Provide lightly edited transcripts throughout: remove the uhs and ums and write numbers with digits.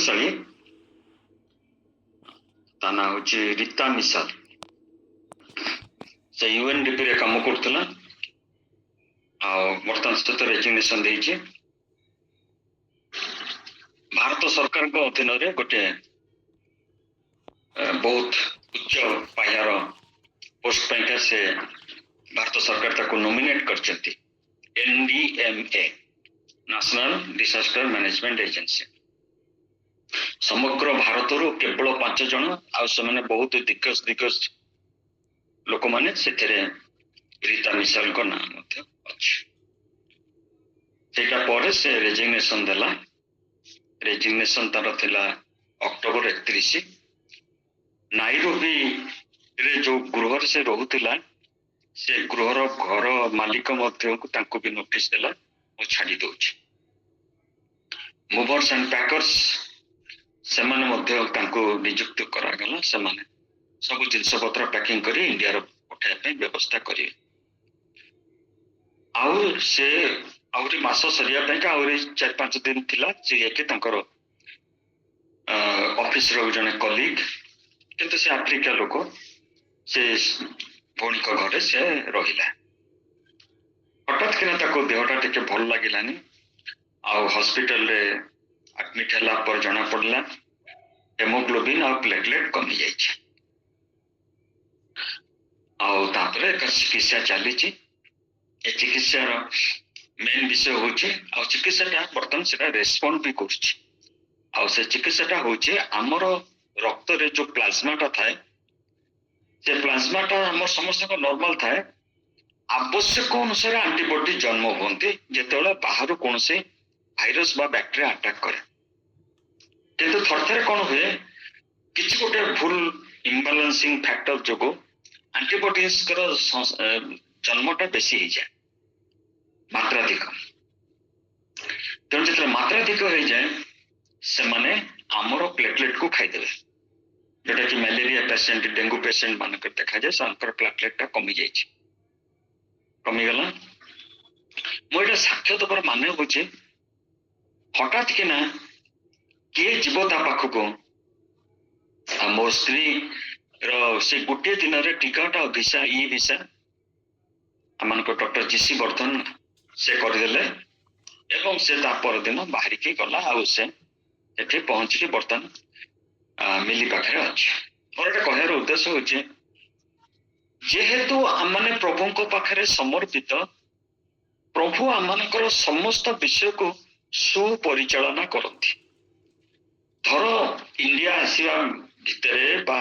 ଭାଗ୍ୟଶାଳୀ ତା ନାଁ ହଉଛି ରୀତା ମିସାଲ। ସେ ୟୁଏନଡିପି ରେ କାମ କରୁଥିଲା ଆଉ ବର୍ତ୍ତମାନ ସହିତ ରେଜିଗ୍ନେସନ ଦେଇଛି। ଭାରତ ସରକାରଙ୍କ ଅଧୀନରେ ଗୋଟେ ବହୁତ ଉଚ୍ଚ ପାହ୍ୟାର ପୋଷ୍ଟ ପାଇଁକା ସେ ଭାରତ ସରକାର ତାକୁ ନୋମିନେଟ କରିଛନ୍ତି NDMA national disaster management agency. ସମଗ୍ର ଭାରତରୁ କେବଳ 5 ଜଣ ଆଉ ସେମାନେ ବହୁତ ଦିଗ୍ଗଜ ଲୋକମାନେ ସେଥିରେ ରୀତା ମିସାଲଙ୍କ ନାଁ ମଧ୍ୟ ଅଛି। ସେଇଟା ପରେ ସେ ରେଜିଗ୍ନେସନ ଦେଲା। ରେଜିଗ୍ନେସନ ତାର ଥିଲା ଅକ୍ଟୋବର 31। ନାଇରୋବି ରେ ଯୋଉ ଗୃହରେ ସେ ରହୁଥିଲା ସେ ଗୃହର ଘର ମାଲିକ ମଧ୍ୟ ତାଙ୍କୁ ବି ନୋଟିସ ଦେଲା ମୁଁ ଛାଡି ଦଉଛି। ମୁଭର୍ସ ଆଣ୍ଡ ପ୍ୟାକର୍ସ ସେମାନେ ମଧ୍ୟ ତାଙ୍କୁ ନିଯୁକ୍ତ କରାଗଲା। ସେମାନେ ସବୁ ଜିନିଷ ପତ୍ର ପ୍ୟାକିଂ କରି ଇଣ୍ଡିଆର ପଠାଇବା ପାଇଁ ବ୍ୟବସ୍ଥା କରିବେ। ଆଉ ସେ ଆହୁରି ମାସ ସରିବା ପାଇଁକା ଆହୁରି 4-5 ଦିନ ଥିଲା ଯିଏକି ତାଙ୍କର ଅଫିସର ଜଣେ କଲିଗ, କିନ୍ତୁ ସେ ଆଫ୍ରିକା ଲୋକ, ସେ ଭଉଣୀଙ୍କ ଘରେ ସେ ରହିଲା। ହଠାତ୍ କିନା ତାକୁ ଦେହଟା ଟିକେ ଭଲ ଲାଗିଲାନି ଆଉ ହସ୍ପିଟାଲରେ ଆଡମିଟ ହେଲା ପରେ ଜଣା ପଡିଲା ହେମୋଗ୍ଲୋବିନ ଆଉ ପ୍ଲେଟଲେଟ କମି ଯାଇଛି। ଆଉ ତାପରେ ଚିକିତ୍ସା ଚାଲିଛି। ଏ ଚିକିତ୍ସାର ମେନ୍ ବିଷୟ ହଉଛି ଆଉ ଚିକିତ୍ସାଟା ବର୍ତ୍ତମାନ ସେଟା ରେସ୍ପଣ୍ଡ ବି କରୁଛି। ଆଉ ସେ ଚିକିତ୍ସାଟା ହଉଛି ଆମର ରକ୍ତରେ ଯୋଉ ପ୍ଲାଜମାଟା ଥାଏ ସେ ପ୍ଲାଜମାଟା ଆମର ସମସ୍ତଙ୍କ ନର୍ମାଲ ଥାଏ। ଆବଶ୍ୟକ ଅନୁସାରେ ଆଣ୍ଟିବଡି ଜନ୍ମ ହୁଅନ୍ତି ଯେତେବେଳେ ବାହାରୁ କୌଣସି ଭାଇରସ ବା ବ୍ୟାକ୍ଟେରିଆ ଆଟାକ୍ କରେ। କିନ୍ତୁ ଥରେ କଣ ହୁଏ କିଛି ଗୋଟେ ଭୁଲ ଇମ୍ବାଲାନ୍ସିଂ ଫ୍ୟାକ୍ଟର ଯୋଗୁଁ ଆଣ୍ଟିବଡିଜର ଜନ୍ମଟା ବେଶୀ ହେଇଯାଏ, ମାତ୍ରାଧିକ। ତେଣୁ ଯେତେବେଳେ ମାତ୍ରାଧିକ ହେଇଯାଏ ସେମାନେ ଆମର ପ୍ଲେଟଲେଟକୁ ଖାଇଦେବେ, ଯୋଉଟା କି ମ୍ୟାଲେରିଆ ପେସେଣ୍ଟ, ଡେଙ୍ଗୁ ପେସେଣ୍ଟ ମାନଙ୍କର ଦେଖାଯାଏ। ସେମାନଙ୍କର ପ୍ଲେଟଲେଟଟା କମିଯାଇଛି, କମିଗଲା। ମୁଁ ଏଇଟା ସାକ୍ଷ୍ୟ ଦେବାର ମାନେ ହଉଛି ହଠାତ୍ କିନା କିଏ ଯିବ ତା ପାଖକୁ। ଆଉ ମୋ ସ୍ତ୍ରୀ ର ସେ ଗୋଟିଏ ଦିନରେ ଟିକାଟା ଭିସା ଭିସା ଆମମାନଙ୍କ ଡକ୍ଟର ଜିସି ବର୍ଦ୍ଧନ ସେ କରିଦେଲେ ଏବଂ ସେ ତା ପରଦିନ ବାହାରିକି ଗଲା ଆଉ ସେ ଏଠି ପହଞ୍ଚିକି ବର୍ତ୍ତମାନ ମିଲି ପାଖରେ ଅଛି। ମୋର ଏଟା କହିବାର ଉଦ୍ଦେଶ୍ୟ ହଉଛି ଯେହେତୁ ଆମମାନେ ପ୍ରଭୁଙ୍କ ପାଖରେ ସମର୍ପିତ, ପ୍ରଭୁ ଆମମାନଙ୍କର ସମସ୍ତ ବିଷୟକୁ ସୁପରିଚାଳନା କରନ୍ତି। ଧର ଇଣ୍ଡିଆ ଆସିବା ଭିତରେ ବା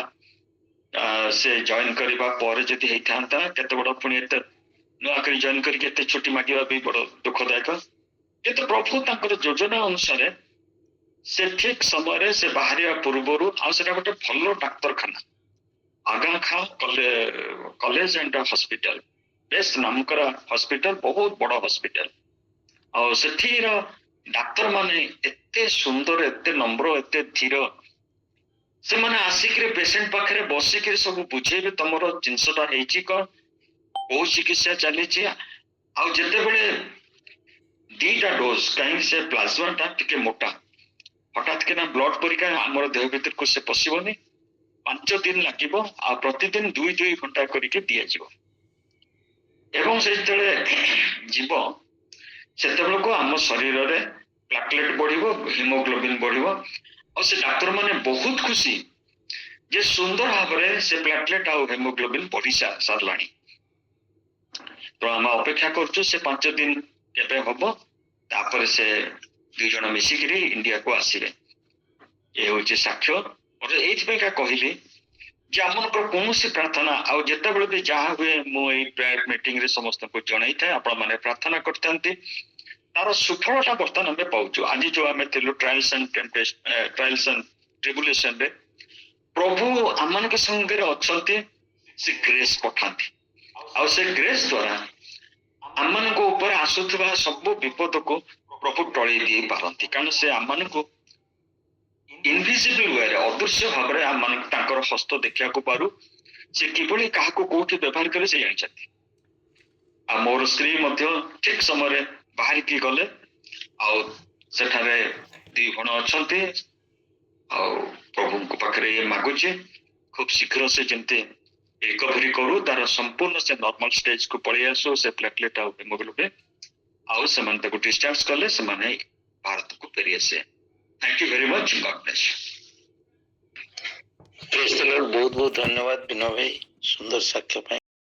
ସେ ଜଏନ୍ କରିବା ପରେ ଯଦି ହେଇଥାନ୍ତା କେତେ ବଡ, ପୁଣି ଏତେ ନୂଆକରି ଜଏନ୍ କରିକି ଏତେ ଛୁଟି ମାଗିବା ବି ବଡ ଦୁଃଖଦାୟକ। କିନ୍ତୁ ପ୍ରଭୁ ତାଙ୍କର ଯୋଜନା ଅନୁସାରେ ସେ ଠିକ ସମୟରେ ସେ ବାହାରିବା ପୂର୍ବରୁ, ଆଉ ସେଟା ଗୋଟେ ଭଲ ଡାକ୍ତରଖାନା ଆଗା ଖାଁ କଲେଜ ଆଣ୍ଡ ହସ୍ପିଟାଲ, ବେଶ ନାମକରା ହସ୍ପିଟାଲ, ବହୁତ ବଡ ହସ୍ପିଟାଲ। ଆଉ ସେଠିର ଡାକ୍ତର ମାନେ ଏତେ ସୁନ୍ଦର, ଏତେ ନମ୍ର, ଏତେ ଧୀର। ସେମାନେ ଆସିକିରି ପେସେଣ୍ଟ ପାଖରେ ବସିକିରି ସବୁ ବୁଝେଇବେ ତମର ଜିନିଷଟା ହେଇଛି କଣ, କୋଉ ଚିକିତ୍ସା ଚାଲିଛି। ଆଉ ଯେତେବେଳେ 2ଟା ଡୋଜ, କାହିଁକି ସେ ପ୍ଲାଜମାଟା ଟିକେ ମୋଟା, ହଠାତ୍ କିନା ବ୍ଲଡ ପରୀକ୍ଷା ଆମର ଦେହ ଭିତରକୁ ସେ ପଶିବନି, 5 ଦିନ ଲାଗିବ। ଆଉ ପ୍ରତିଦିନ 2 ଘଣ୍ଟା କରିକି ଦିଆଯିବ। ଏବଂ ସେ ଯେତେବେଳେ ଯିବ ସେତେବେଳକୁ ଆମ ଶରୀରରେ ପ୍ଲାଟଲେଟ ବଢିବ, ହିମୋଗ୍ଲୋବିନ ବଢିବ। ଆଉ ସେ ଡାକ୍ତର ମାନେ ବହୁତ ଖୁସି ଯେ ସୁନ୍ଦର ଭାବରେ ସେ ପ୍ଲାଟଲେଟ ଆଉ ହିମୋଗ୍ଲୋବିନ ବଢି ସାରିଲାଣି। ତ ଆମେ ଅପେକ୍ଷା କରୁଛୁ ସେ 5 ଦିନ କେବେ ହବ, ତାପରେ ସେ 2 ଜଣ ମିଶିକିରି ଇଣ୍ଡିଆକୁ ଆସିବେ। ଏ ହଉଛି ସାକ୍ଷ୍ୟ। ଏଇଥିପାଇଁକା କହିଲି ଯେ ଆମମାନଙ୍କର କୌଣସି ପ୍ରାର୍ଥନା, ଆଉ ଯେତେବେଳେ ବି ଯାହା ହୁଏ ମୁଁ ଏଇ ପ୍ରେୟାର ମିଟିଂରେ ସମସ୍ତଙ୍କୁ ଜଣାଇଥାଏ, ଆପଣମାନେ ପ୍ରାର୍ଥନା କରିଥାନ୍ତି, ତାର ସୁଫଳଟା ବର୍ତ୍ତମାନ ଆମେ ପାଉଛୁ। ଆଜି ଯୋଉ ଆମେ ଥିଲୁ ଟ୍ରାଏଲ୍ସ ଆଣ୍ଡ ଟ୍ରିବୁଲେସନରେ, ପ୍ରଭୁ ଆମମାନଙ୍କ ସାଙ୍ଗରେ ଅଛନ୍ତି, ସେ ଗ୍ରେସ୍ ପଠାନ୍ତି। ଆଉ ସେ ଗ୍ରେସ୍ ଦ୍ୱାରା ଆମମାନଙ୍କ ଉପରେ ଆସୁଥିବା ସବୁ ବିପଦକୁ ପ୍ରଭୁ ଟଳେଇ ଦେଇ ପାରନ୍ତି, କାରଣ ସେ ଆମମାନଙ୍କୁ ଇନଭିଜିବଲ ୱେରେ, ଅଦୃଶ୍ୟ ଭାବରେ ଆମମାନଙ୍କୁ ତାଙ୍କର ହସ୍ତ ଦେଖିବାକୁ ପାରୁ। ସେ କିଭଳି କାହାକୁ କୋଉଠି ବ୍ୟବହାର କରି ସେ ଜାଣିଛନ୍ତି। ଆଉ ମୋର ସ୍ତ୍ରୀ ମଧ୍ୟ ଠିକ ସମୟରେ ବାହାରିକି ଗଲେ। ଆଉ ସେଠାରେ 2 ଭଣ ଅଛନ୍ତି, प्रभु को पाखरे ये मागुचे खूब शीघ्र से जमते रिकवरी करू तार संपूर्ण से नॉर्मल स्टेज को पळै आसो से प्लेटलेट आ हेमोग्लोबिन आउ से मन को डिस्चार्ज करले से माने भारत को फेरी आसे। Thank you very much, God bless. Praise the Lord. बहुत बहुत धन्यवाद विनय भाई सुंदर साक्ष्य।